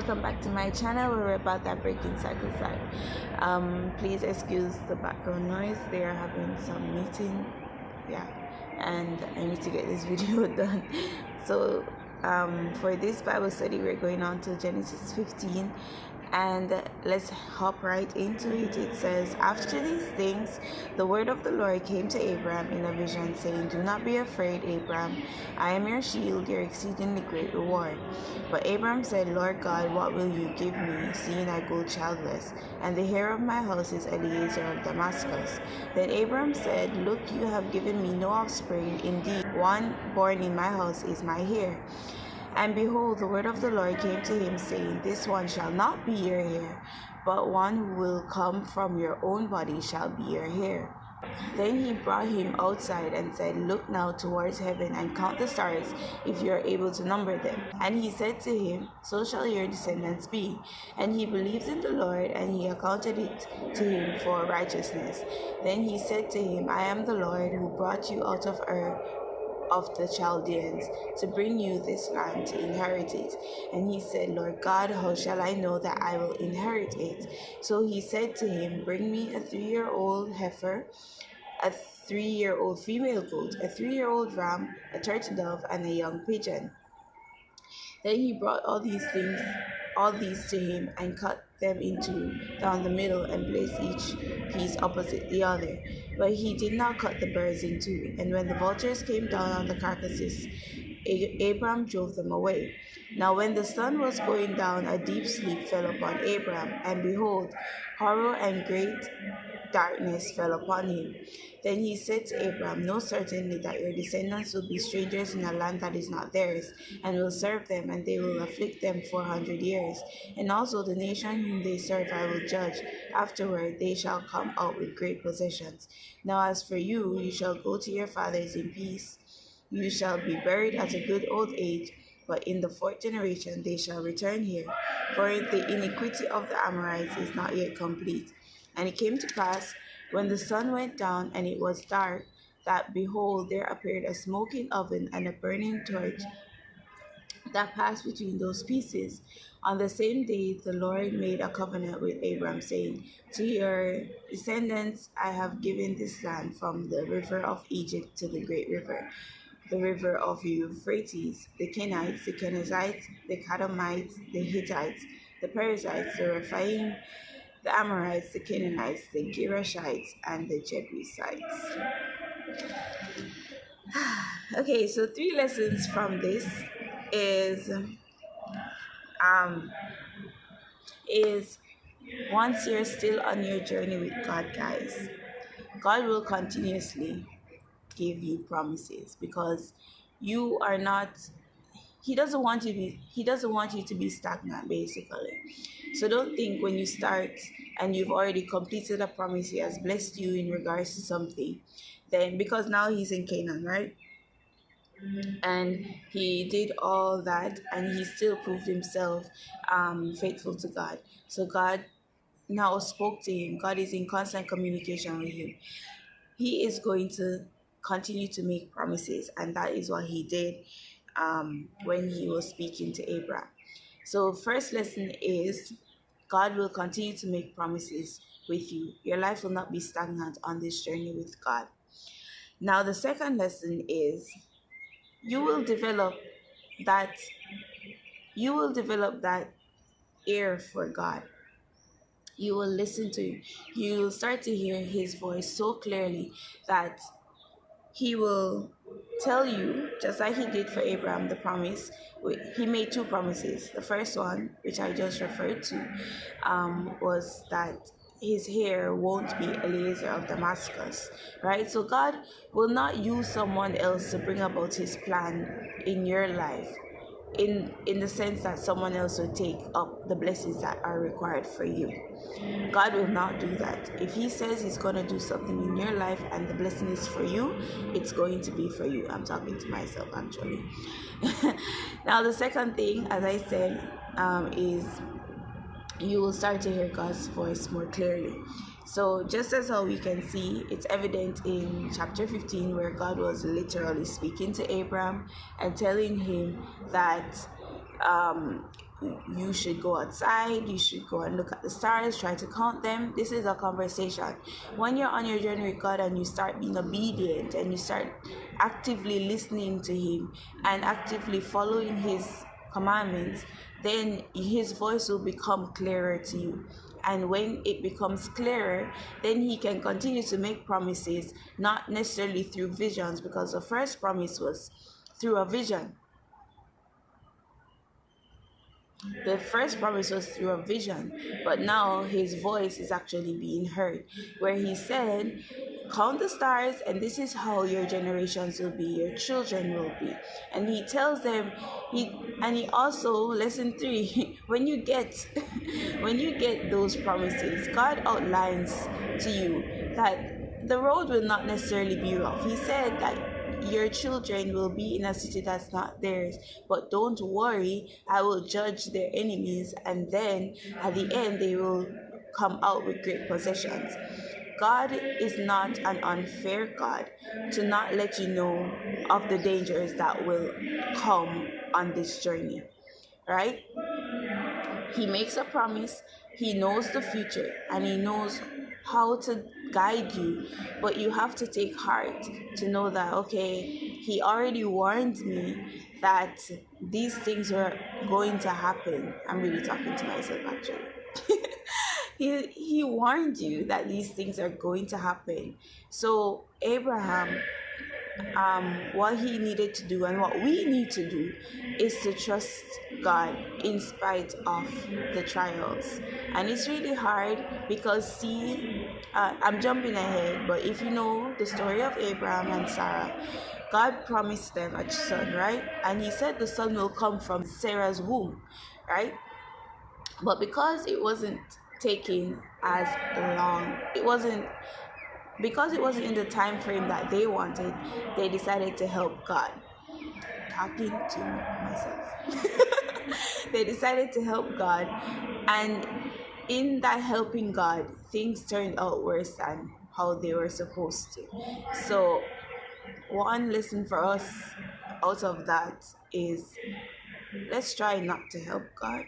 welcome back to my channel where we're about that breaking cycle side. Please excuse the background noise. They are having some meeting, yeah, and I need to get this video done. So for this Bible study, we're going on to Genesis 15, and let's hop right into it. It says, after these things, the word of the Lord came to Abram in a vision, saying, do not be afraid, Abram. I am your shield, your exceedingly great reward. But Abram said, Lord God, what will you give me, seeing I go childless? And the heir of my house is Eliezer of Damascus. Then Abram said, look, you have given me no offspring. Indeed, one born in my house is my heir. And behold, the word of the Lord came to him, saying, this one shall not be your heir, but one who will come from your own body shall be your heir. Then he brought him outside and said, look now towards heaven and count the stars, if you are able to number them. And he said to him, so shall your descendants be. And he believed in the Lord, and he accounted it to him for righteousness. Then he said to him, I am the Lord who brought you out of Ur of the Chaldeans to bring you this land to inherit it. And he said, Lord God, how shall I know that I will inherit it? So he said to him, bring me a 3-year-old heifer, a 3-year-old female goat, a 3-year-old ram, a turtle dove, and a young pigeon. Then he brought all these to him, and cut them down the middle, and placed each piece opposite the other. But he did not cut the birds in two. And when the vultures came down on the carcasses, Abram drove them away. Now when the sun was going down, a deep sleep fell upon Abram, and behold, horror and great darkness fell upon him. Then he said to Abram, know certainly that your descendants will be strangers in a land that is not theirs, and will serve them, and they will afflict them 400 years. And also the nation whom they serve I will judge. Afterward they shall come out with great possessions. Now as for you, you shall go to your fathers in peace. You shall be buried at a good old age, but in the 4th generation they shall return here, for the iniquity of the Amorites is not yet complete. And it came to pass, when the sun went down and it was dark, that behold, there appeared a smoking oven and a burning torch that passed between those pieces. On the same day the Lord made a covenant with Abram, saying, to your descendants I have given this land, from the river of Egypt to the great river, the river of Euphrates, the Kenites, the Kenizzites, the Kadmonites, the Hittites, the Perizzites, the Rephaim, the Amorites, the Canaanites, the Girgashites, and the Jebusites. Okay, so 3 lessons from this is once you're still on your journey with God, guys, God will continuously give you promises, because you are not, he doesn't want you to be stagnant, basically. So don't think when you start and you've already completed a promise, he has blessed you in regards to something, then because now he's in Canaan, right? And he did all that, and he still proved himself faithful to God. So God now spoke to him. God is in constant communication with him. He is going to continue to make promises, and that is what he did when he was speaking to Abraham. So first lesson is, God will continue to make promises with you. Your life will not be stagnant on this journey with God. Now the second lesson is, you will develop that ear for God. You will listen to him. You will start to hear his voice so clearly that he will tell you, just like he did for Abraham, the promise. He made 2 promises. The first one, which I just referred to, was that his heir won't be Eliezer of Damascus, right? So God will not use someone else to bring about his plan in your life, in the sense that someone else will take up the blessings that are required for you. God will not do that. If he says he's going to do something in your life and the blessing is for you, it's going to be for you. I'm talking to myself, actually. Now the second thing, as I said, is you will start to hear God's voice more clearly. So just as how we can see, it's evident in chapter 15, where God was literally speaking to Abraham and telling him that you should go outside, you should go and look at the stars, try to count them. This is a conversation. When you're on your journey with God and you start being obedient and you start actively listening to Him and actively following His commandments, then His voice will become clearer to you. And when it becomes clearer, then He can continue to make promises, not necessarily through visions, because the first promise was through a vision. The first promise was through a vision, but now His voice is actually being heard, where He said, count the stars, and this is how your generations will be, your children will be. And He tells them, he also, lesson 3, when you get those promises, God outlines to you that the road will not necessarily be rough. He said that your children will be in a city that's not theirs, but don't worry, I will judge their enemies, and then at the end they will come out with great possessions. God is not an unfair God to not let you know of the dangers that will come on this journey, right? He makes a promise, He knows the future, and He knows how to guide you, but you have to take heart to know that, okay, He already warned me that these things are going to happen. I'm really talking to myself, actually. He warned you that these things are going to happen. So Abraham, what he needed to do and what we need to do is to trust God in spite of the trials. And it's really hard because, see, I'm jumping ahead, but if you know the story of Abraham and Sarah, God promised them a son, right? And He said the son will come from Sarah's womb, right? But because it wasn't taking as long, because it wasn't in the time frame that they wanted, they decided to help God. Talking to myself. They decided to help God, and in that helping God, things turned out worse than how they were supposed to. So one lesson for us out of that is, let's try not to help God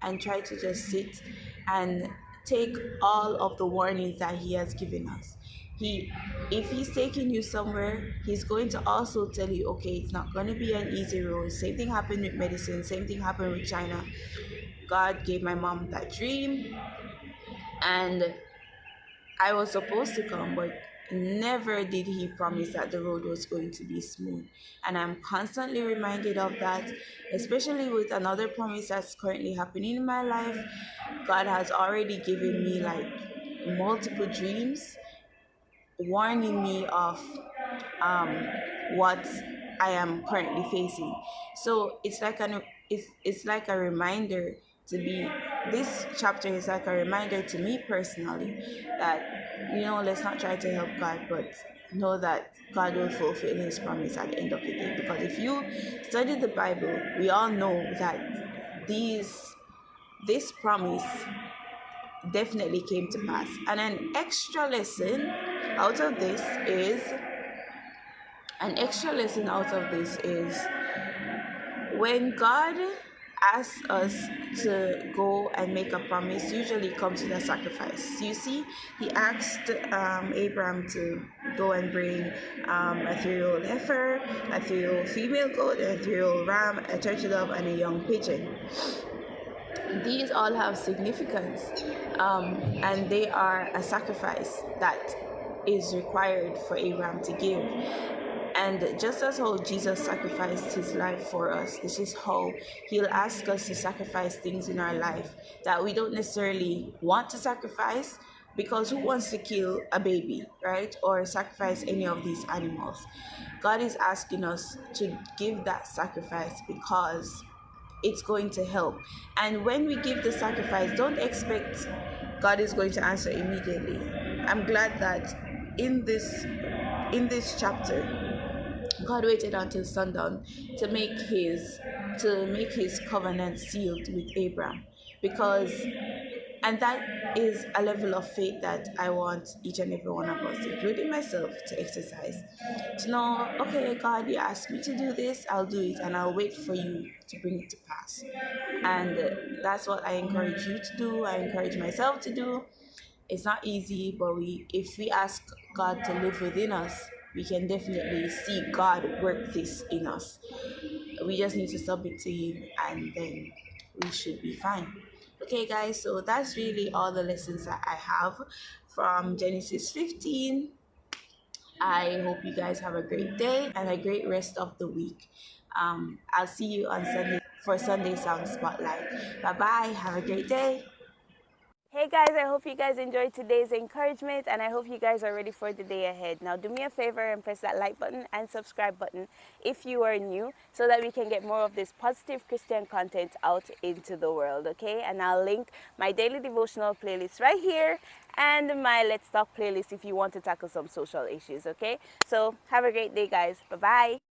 and try to just sit and take all of the warnings that He has given us. If He's taking you somewhere, He's going to also tell you, okay, it's not going to be an easy road. Same thing happened with medicine, same thing happened with China. God gave my mom that dream, and I was supposed to come, but never did He promise that the road was going to be smooth. And I'm constantly reminded of that, especially with another promise that's currently happening in my life. God has already given me like multiple dreams warning me of what I am currently facing. So it's like a reminder to be, this chapter is like a reminder to me personally that, let's not try to help God, but know that God will fulfill His promise at the end of the day. Because if you study the Bible, we all know that this promise definitely came to pass. And an extra lesson out of this is when God asks us to go and make a promise, usually it comes with a sacrifice. You see, He asked Abraham to go and bring a 3-year-old heifer, a 3-year-old female goat, a 3-year-old ram, a turtle dove, and a young pigeon. These all have significance, and they are a sacrifice that is required for Abraham to give. And just as how Jesus sacrificed His life for us, this is how He'll ask us to sacrifice things in our life that we don't necessarily want to sacrifice, because who wants to kill a baby, right? Or sacrifice any of these animals? God is asking us to give that sacrifice because it's going to help. And when we give the sacrifice, don't expect God is going to answer immediately. I'm glad that in this chapter, God waited until sundown to make his covenant sealed with Abraham, because And that is a level of faith that I want each and every one of us, including myself, to exercise. To know, okay, God, you asked me to do this, I'll do it, and I'll wait for you to bring it to pass. And that's what I encourage you to do. I encourage myself to do. It's not easy, but if we ask God to live within us, we can definitely see God work this in us. We just need to submit to Him, and then we should be fine. Okay, guys, so that's really all the lessons that I have from Genesis 15. I hope you guys have a great day and a great rest of the week. I'll see you on Sunday for Sunday Song Spotlight. Bye bye. Have a great day. Hey guys, I hope you guys enjoyed today's encouragement, and I hope you guys are ready for the day ahead. Now do me a favor and press that like button and subscribe button if you are new, so that we can get more of this positive Christian content out into the world, okay? And I'll link my daily devotional playlist right here and my Let's Talk playlist if you want to tackle some social issues, okay? So have a great day guys. Bye bye.